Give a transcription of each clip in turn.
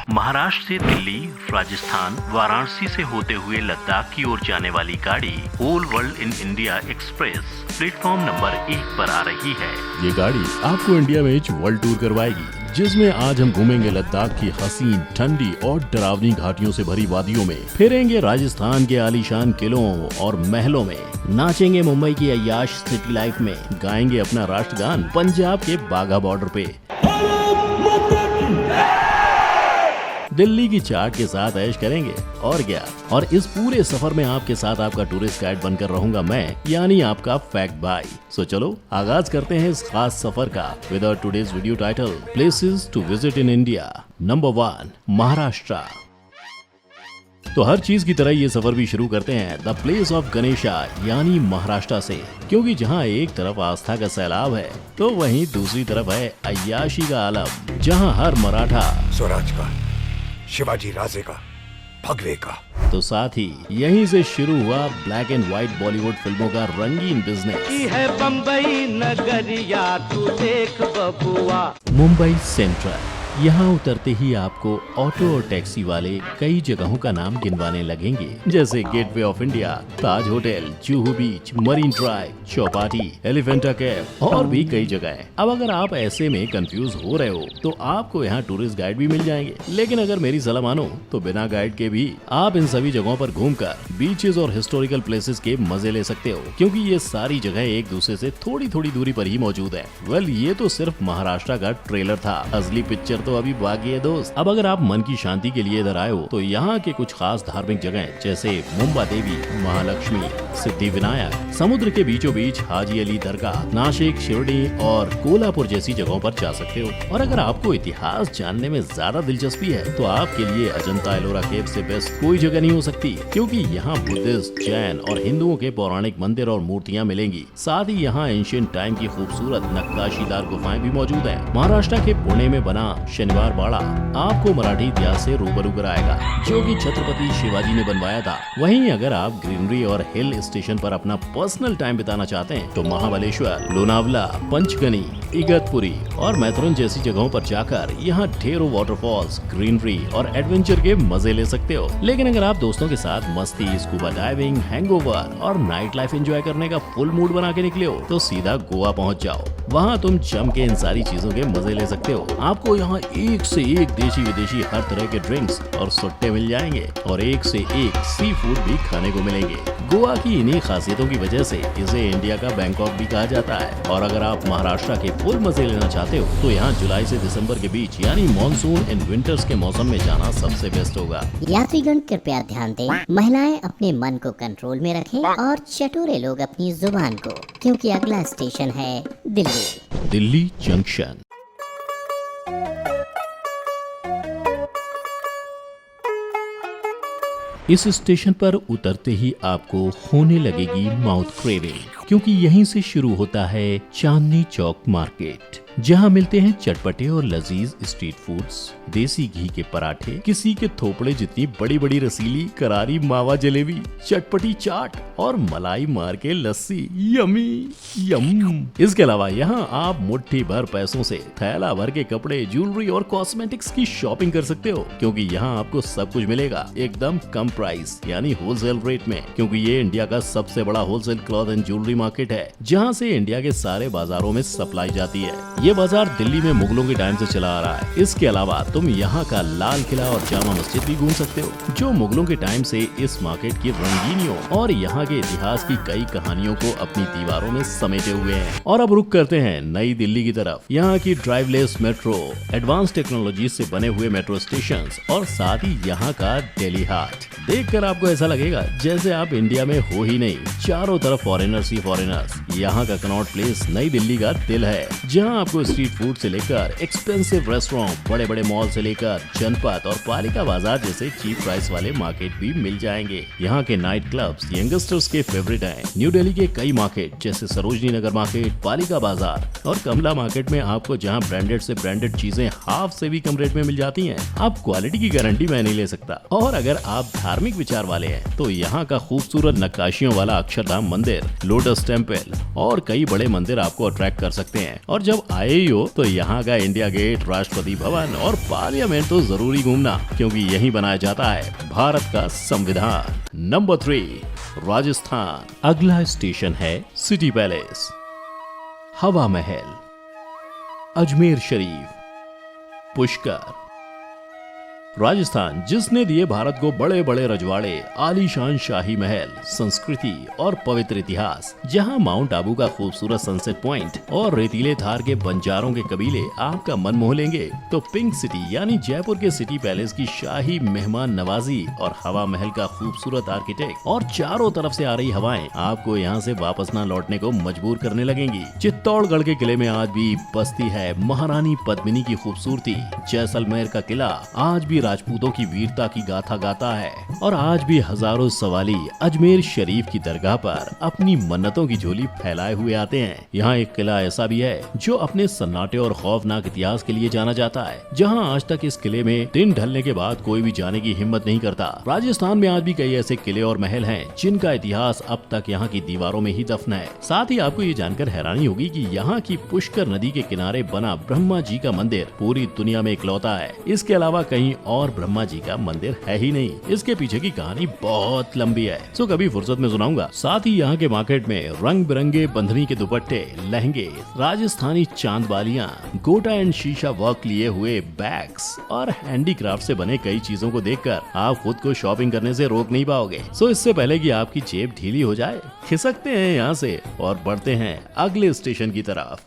महाराष्ट्र से दिल्ली, राजस्थान, वाराणसी से होते हुए लद्दाख की ओर जाने वाली गाड़ी whole world in India express platform number 1 पर आ रही है। ये गाड़ी आपको इंडिया में वर्ल्ड टूर करवाएगी, जिसमें आज हम घूमेंगे लद्दाख की हसीन, ठंडी और डरावनी घाटियों से भरी वादियों में, फिरेंगे राजस्थान के आलीशान किलों और महलों में, नाचेंगे मुंबई की अय्याश सिटी लाइफ में, गाएंगे अपना राष्ट्रगान पंजाब के बाघा बॉर्डर पे, दिल्ली की चाट के साथ ऐश करेंगे और क्या। और इस पूरे सफर में आपके साथ आपका टूरिस्ट गाइड बनकर रहूंगा मैं, यानी आपका फैक्ट भाई। सो चलो आगाज करते हैं इस खास सफर का with our today's video title places to visit in India. Number 1 Maharashtra. तो हर चीज की तरह ये सफर भी शुरू करते हैं द प्लेस ऑफ गणेशा यानी महाराष्ट्र से, क्योंकि जहाँ एक तरफ आस्था का सैलाब है तो वहीं दूसरी तरफ है अय्याशी का आलम, जहाँ हर मराठा स्वराज का, शिवाजी राजे का, भगवे का। तो साथ ही यहीं से शुरू हुआ ब्लैक एंड व्हाइट बॉलीवुड फिल्मों का रंगीन बिजनेस। है बम्बई नगरिया तू देख बबुआ। मुंबई सेंट्रल, यहाँ उतरते ही आपको ऑटो और टैक्सी वाले कई जगहों का नाम गिनवाने लगेंगे, जैसे Gateway of India, Taj hotel, Juhu beach, Marine Drive, Chowpatty, Elephanta cave और भी कई जगह। अब अगर आप ऐसे में कंफ्यूज हो रहे हो तो आपको यहाँ टूरिस्ट गाइड भी मिल जाएंगे, लेकिन अगर मेरी सलाह मानो तो बिना गाइड के भी आप इन सभी जगहों पर घूमकर बीचेस और हिस्टोरिकल प्लेसेस के मजे ले सकते हो, क्योंकि ये सारी जगह एक दूसरे से थोड़ी थोड़ी दूरी पर ही मौजूद है। वेल, ये तो सिर्फ महाराष्ट्र का ट्रेलर था, असली पिक्चर तो अभी बाकी है दोस्त। अब अगर आप मन की शांति के लिए इधर आए हो तो यहाँ के कुछ खास धार्मिक जगह जैसे मुंबा देवी, महालक्ष्मी, सिद्धि विनायक, समुद्र के बीचों बीच हाजी अली दरगाह, नासिक, शिरडी और कोल्हापुर जैसी जगहों पर जा सकते हो। और अगर आपको इतिहास जानने में ज्यादा दिलचस्पी है तो आपके लिए अजंता एलोरा केव से बेस्ट कोई जगह नहीं हो सकती, क्योंकि यहाँ बुद्धिस्ट, जैन और हिंदुओं के पौराणिक मंदिर और मूर्तियाँ मिलेंगी। साथ ही यहाँ एंशिएंट टाइम की खूबसूरत नक्काशीदार गुफाएं भी मौजूद है। महाराष्ट्र के पुणे में बना शनिवार बाड़ा आपको मराठी इतिहास से रूबरू कराएगा, जो कि छत्रपति शिवाजी ने बनवाया था। वहीं अगर आप ग्रीनरी और हिल स्टेशन पर अपना पर्सनल टाइम बिताना चाहते हैं तो महाबलेश्वर, लोनावला, पंचगनी, इगतपुरी और मैथुरन जैसी जगहों पर जाकर यहाँ ढेरों वाटरफॉल्स, ग्रीनरी और एडवेंचर के मजे ले सकते हो। लेकिन अगर आप दोस्तों के साथ मस्ती, स्कूबा डाइविंग, हैंगओवर और नाइट लाइफ एंजॉय करने का फुल मूड बना के निकले हो तो सीधा गोवा पहुँच जाओ। वहाँ तुम जम के इन सारी चीजों के मजे ले सकते हो। आपको यहाँ एक से एक देशी विदेशी हर तरह के ड्रिंक्स और सुट्टे मिल जाएंगे और एक से एक सी फूड भी खाने को मिलेंगे। गोवा की इन्हीं खासियतों की वजह से इसे इंडिया का बैंकॉक भी कहा जाता है। और अगर आप महाराष्ट्र के फुल मजे लेना चाहते हो तो यहाँ जुलाई से दिसंबर के बीच यानी मॉनसून एंड विंटर्स के मौसम में जाना सबसे बेस्ट होगा। यात्रीगण कृपया ध्यान दें, महिलाएं अपने मन को कंट्रोल में रखें और चटोरे लोग अपनी जुबान को, क्योंकि अगला स्टेशन है दिल्ली जंक्शन। इस स्टेशन पर उतरते ही आपको होने लगेगी माउथ क्रेविंग, क्योंकि यहीं से शुरू होता है चांदनी चौक मार्केट, जहां मिलते हैं चटपटे और लजीज स्ट्रीट फूड्स, देसी घी के पराठे, किसी के थोपड़े जितनी बड़ी बड़ी रसीली करारी मावा जलेबी, चटपटी चाट और मलाई मार के लस्सी। यमी यम। इसके अलावा यहाँ आप मुट्ठी भर पैसों से थैला भर के कपड़े, ज्वेलरी और कॉस्मेटिक्स की शॉपिंग कर सकते हो, क्योंकि यहाँ आपको सब कुछ मिलेगा एकदम कम प्राइस यानी होलसेल रेट में, क्योंकि ये इंडिया का सबसे बड़ा wholesale cloth and jewellery market है, जहाँ से इंडिया के सारे बाजारों में सप्लाई जाती है। ये बाजार दिल्ली में मुगलों के टाइम से चला आ रहा है। इसके अलावा तुम यहाँ का लाल किला और जामा मस्जिद भी घूम सकते हो, जो मुगलों के टाइम से इस मार्केट की रंगीनियों और यहाँ के इतिहास की कई कहानियों को अपनी दीवारों में समेटे हुए हैं। और अब रुक करते हैं नई दिल्ली की तरफ। यहाँ की ड्राइवलेस मेट्रो, एडवांस टेक्नोलॉजी से बने हुए मेट्रो स्टेशन और साथ ही यहाँ का दिल्ली हाट देखकर आपको ऐसा लगेगा जैसे आप इंडिया में हो ही नहीं। चारों तरफ फॉरेनर्स ही फॉरेनर्स। यहाँ का कनॉट प्लेस नई दिल्ली का दिल है, जहाँ आपको स्ट्रीट फूड से लेकर एक्सपेंसिव रेस्टोरेंट, बड़े बड़े मॉल से लेकर जनपद और पालिका बाजार जैसे चीप प्राइस वाले मार्केट भी मिल जाएंगे। यहाँ के नाइट क्लब्स यंगस्टर्स के फेवरेट हैं। न्यू दिल्ली के कई मार्केट जैसे सरोजनी नगर मार्केट, पालिका बाजार और कमला मार्केट में आपको जहाँ ब्रांडेड से ब्रांडेड चीजें हाफ से भी कम रेट में मिल जाती हैं। आप क्वालिटी की गारंटी मैं नहीं ले सकता। और अगर आप धार्मिक विचार वाले हैं तो यहाँ का खूबसूरत नक्काशियों वाला अक्षरधाम मंदिर, लोटस लोटस टेम्पल और कई बड़े मंदिर आपको अट्रैक्ट कर सकते हैं। और जब आए ही हो तो यहाँ का इंडिया गेट, राष्ट्रपति भवन और पार्लियामेंट तो जरूरी घूमना, क्योंकि यहीं बनाया जाता है भारत का संविधान। नंबर 3, राजस्थान। अगला स्टेशन है सिटी पैलेस, हवा महल, अजमेर शरीफ, पुष्कर। राजस्थान जिसने दिए भारत को बड़े बड़े रजवाड़े, आलीशान शाही महल, संस्कृति और पवित्र इतिहास, जहां माउंट आबू का खूबसूरत सनसेट पॉइंट और रेतीले धार के बंजारों के कबीले आपका मन मोह लेंगे, तो पिंक सिटी यानी जयपुर के सिटी पैलेस की शाही मेहमान नवाजी और हवा महल का खूबसूरत आर्किटेक्ट और चारों तरफ से आ रही हवाएं आपको यहाँ से वापस न लौटने को मजबूर करने लगेंगी। चित्तौड़गढ़ के किले में आज भी बसती है महारानी पद्मिनी की खूबसूरती। जैसलमेर का किला आज भी राजपूतों की वीरता की गाथा गाता है और आज भी हजारों सवाली अजमेर शरीफ की दरगाह पर अपनी मन्नतों की झोली फैलाए हुए आते हैं। यहाँ एक किला ऐसा भी है जो अपने सन्नाटे और खौफनाक इतिहास के लिए जाना जाता है, जहाँ आज तक इस किले में दिन ढलने के बाद कोई भी जाने की हिम्मत नहीं करता। राजस्थान में आज भी कई ऐसे किले और महल हैं जिनका इतिहास अब तक यहाँ की दीवारों में ही दफन है। साथ ही आपको ये जानकर हैरानी होगी कि यहाँ की पुष्कर नदी के किनारे बना ब्रह्मा जी का मंदिर पूरी दुनिया में इकलौता है। इसके अलावा कहीं और ब्रह्मा जी का मंदिर है ही नहीं। इसके पीछे की कहानी बहुत लंबी है, सो कभी फुर्सत में सुनाऊंगा। साथ ही यहाँ के मार्केट में रंग बिरंगे बंधनी के दुपट्टे, लहंगे, राजस्थानी चांद बालियां, गोटा एंड शीशा वर्क लिए हुए बैग्स और हैंडीक्राफ्ट से बने कई चीजों को देखकर आप खुद को शॉपिंग करने से रोक नहीं पाओगे। सो इससे पहले कि आपकी जेब ढीली हो जाए, खिसकते हैं यहाँ से और बढ़ते हैं अगले स्टेशन की तरफ,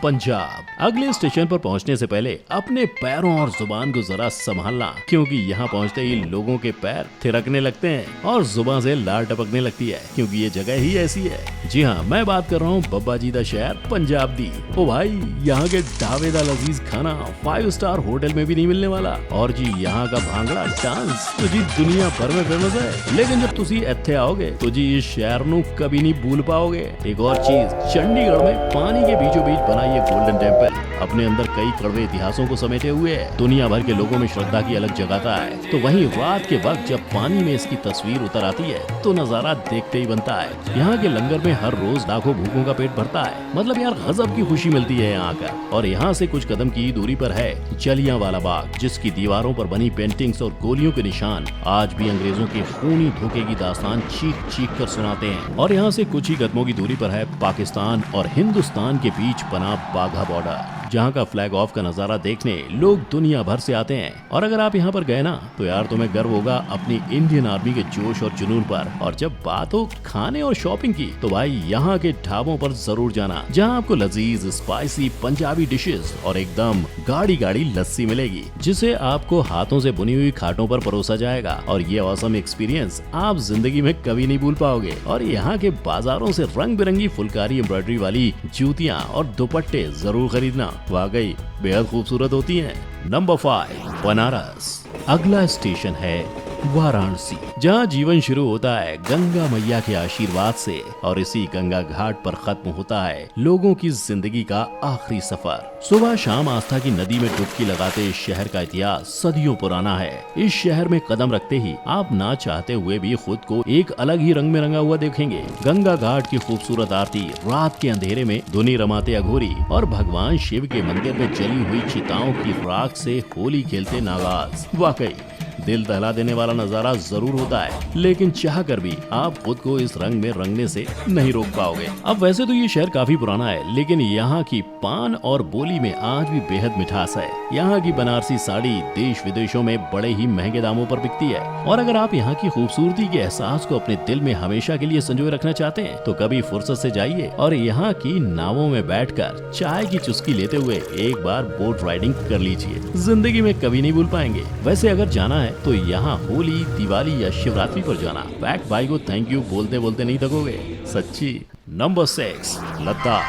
पंजाब। अगले स्टेशन पर पहुंचने से पहले अपने पैरों और जुबान को जरा संभालना, क्योंकि यहाँ पहुंचते ही लोगों के पैर थिरकने लगते हैं और जुबान से लार टपकने लगती है, क्योंकि ये जगह ही ऐसी है। जी हाँ, मैं बात कर रहा हूँ बब्बा जी दा शहर पंजाब दी। ओ भाई, यहाँ के ढाबे दा लजीज खाना 5 स्टार होटल में भी नहीं मिलने वाला। और जी यहाँ का भांगड़ा डांस तो जी दुनिया भर में फेमस है। लेकिन जब तुसी इत्थे आओगे तो जी इस शहर नू कभी नहीं भूल पाओगे। एक और चीज, चंडीगढ़ में पानी के बीचों बीच बना ये गोल्डन टेम्पल अपने अंदर कई कड़वे इतिहासों को समेटे हुए है। दुनिया भर के लोगों में श्रद्धा की अलग जगाता है। तो वहीं रात के वक्त जब पानी में इसकी तस्वीर उतर आती है तो नजारा देखते ही बनता है। यहाँ के लंगर में हर रोज लाखों भूखों का पेट भरता है। मतलब यार गजब की खुशी मिलती है यहाँ का। और यहाँ से कुछ कदम की दूरी पर है जलियांवाला बाग, जिसकी दीवारों पर बनी पेंटिंग्स और गोलियों के निशान आज भी अंग्रेजों के खूनी धोखे की दास्तान चीख चीख कर सुनाते हैं। और यहाँ से कुछ ही कदमों की दूरी पर है पाकिस्तान और हिंदुस्तान के बीच बना बाघा बॉर्डर, जहाँ का फ्लैग ऑफ का नजारा देखने लोग दुनिया भर से आते हैं। और अगर आप यहाँ पर गए ना तो यार तुम्हें गर्व होगा अपनी इंडियन आर्मी के जोश और जुनून पर। और जब बात हो खाने और शॉपिंग की तो भाई यहाँ के ढाबों पर जरूर जाना, जहाँ आपको लजीज स्पाइसी पंजाबी डिशेस और एकदम गाड़ी गाड़ी लस्सी मिलेगी, जिसे आपको हाथों से बुनी हुई खाटों पर परोसा जाएगा। और ये ऑसम एक्सपीरियंस आप जिंदगी में कभी नहीं भूल पाओगे। और यहाँ के बाजारों से रंग बिरंगी फुलकारी एम्ब्रॉयडरी वाली जूतियाँ और दुपट्टे जरूर खरीदना, वाकई बेहद खूबसूरत होती हैं। नंबर 5, बनारस। अगला स्टेशन है वाराणसी, जहाँ जीवन शुरू होता है गंगा मैया के आशीर्वाद से और इसी गंगा घाट पर खत्म होता है लोगों की जिंदगी का आखिरी सफर। सुबह शाम आस्था की नदी में डुबकी लगाते इस शहर का इतिहास सदियों पुराना है। इस शहर में कदम रखते ही आप ना चाहते हुए भी खुद को एक अलग ही रंग में रंगा हुआ देखेंगे। गंगा घाट की खूबसूरत आरती, रात के अंधेरे में धुनी रमाते अघोरी और भगवान शिव के मंदिर में जली हुई चिताओं की राख से होली खेलते नागाज, वाकई दिल दहला देने वाला नजारा जरूर होता है। लेकिन चाह कर भी आप खुद को इस रंग में रंगने से नहीं रोक पाओगे। अब वैसे तो ये शहर काफी पुराना है, लेकिन यहाँ की पान और बोली में आज भी बेहद मिठास है। यहाँ की बनारसी साड़ी देश विदेशों में बड़े ही महंगे दामों पर बिकती है। और अगर आप यहाँ की खूबसूरती के एहसास को अपने दिल में हमेशा के लिए संजोए रखना चाहते हैं तो कभी फुर्सत से जाइए और यहाँ की नावों में बैठकर चाय की चुस्की लेते हुए एक बार बोट राइडिंग कर लीजिए। जिंदगी में कभी नहीं भूल पाएंगे। वैसे अगर जाना है तो यहाँ होली, दिवाली या शिवरात्रि पर जाना। बैक भाई को थैंक यू बोलते बोलते नहीं थकोगे, सच्ची। नंबर 6, लद्दाख।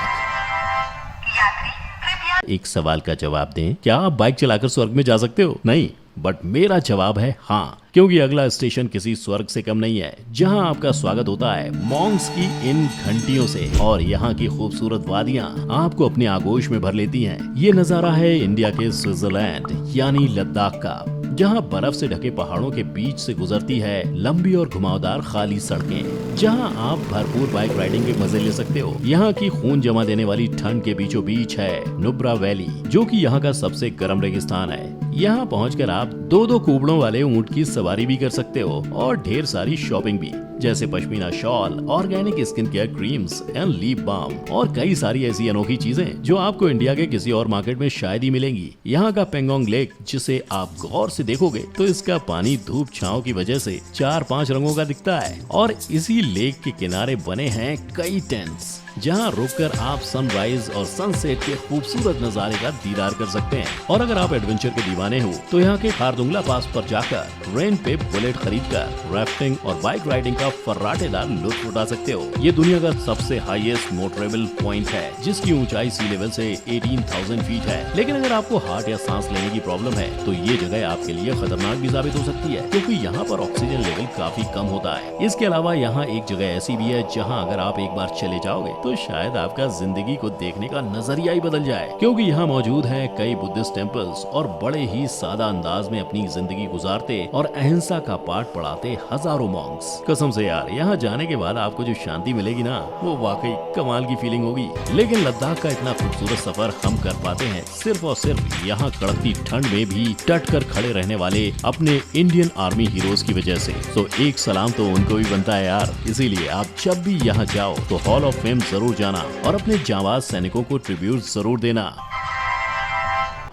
एक सवाल का जवाब दें, क्या आप बाइक चलाकर स्वर्ग में जा सकते हो? नहीं, बट मेरा जवाब है हाँ, क्योंकि अगला स्टेशन किसी स्वर्ग से कम नहीं है, जहां आपका स्वागत होता है मॉन्क्स की इन घंटियों से और यहाँ की खूबसूरत वादियां आपको अपने आगोश में भर लेती हैं। ये नजारा है इंडिया के स्विट्जरलैंड यानी लद्दाख का, जहाँ बर्फ से ढके पहाड़ों के बीच से गुजरती है लंबी और घुमावदार खाली सड़कें, जहाँ आप भरपूर बाइक राइडिंग के मजे ले सकते हो। यहाँ की खून जमा देने वाली ठंड के बीचों बीच है नुब्रा वैली, जो कि यहाँ का सबसे गर्म रेगिस्तान है। यहाँ पहुंचकर आप दो कुबड़ों वाले ऊंट की सवारी भी कर सकते हो और ढेर सारी शॉपिंग भी, जैसे pashmina shawl, organic skin care creams and lip balm और कई सारी ऐसी अनोखी चीजें जो आपको इंडिया के किसी और मार्केट में शायद ही मिलेंगी। यहाँ का पेंगोंग लेक, जिसे आप गौर से देखोगे तो इसका पानी धूप छांव की वजह से 4-5 रंगों का दिखता है और इसी लेक के किनारे बने हैं कई टेंट्स, जहां रुककर आप सनराइज और सनसेट के खूबसूरत नजारे का दीदार कर सकते हैं। और अगर आप एडवेंचर के दीवाने हो तो यहाँ के खारदुंगला पास पर जाकर रेंट पे बुलेट खरीदकर राफ्टिंग और बाइक राइडिंग का फर्राटेदार लुत्फ उठा सकते हो। ये दुनिया का सबसे हाईएस्ट मोटरेबल पॉइंट है, जिसकी ऊंचाई सी लेवल से 18,000 फीट है। लेकिन अगर आपको हार्ट या सांस लेने की प्रॉब्लम है तो ये जगह आपके लिए खतरनाक भी साबित हो सकती है, क्योंकि यहाँ पर ऑक्सीजन लेवल काफी कम होता है। इसके अलावा यहाँ एक जगह ऐसी भी है जहाँ अगर आप एक बार चले जाओगे तो शायद आपका जिंदगी को देखने का नजरिया ही बदल जाए, क्योंकि यहाँ मौजूद है कई बुद्धिस्ट टेम्पल्स और बड़े ही सादा अंदाज में अपनी जिंदगी गुजारते और अहिंसा का पाठ पढ़ाते हजारों मॉन्क्स। कसम से यार, यहाँ जाने के बाद आपको जो शांति मिलेगी ना, वो वाकई कमाल की फीलिंग होगी। लेकिन लद्दाख का इतना खूबसूरत सफर हम कर पाते हैं सिर्फ और सिर्फ यहाँ कड़कती ठंड में भी डट कर खड़े रहने वाले अपने इंडियन आर्मी हीरोज की वजह से। तो एक सलाम तो उनको भी बनता है यार। इसीलिए आप जब भी यहाँ जाओ तो हॉल ऑफ फेम जरूर जाना और अपने जांबाज सैनिकों को ट्रिब्यूट जरूर देना।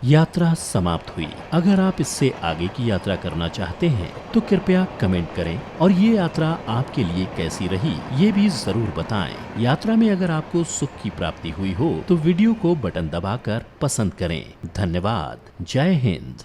यात्रा समाप्त हुई। अगर आप इससे आगे की यात्रा करना चाहते हैं तो कृपया कमेंट करें और ये यात्रा आपके लिए कैसी रही ये भी जरूर बताएं। यात्रा में अगर आपको सुख की प्राप्ति हुई हो तो वीडियो को बटन दबाकर पसंद करें। धन्यवाद। जय हिंद।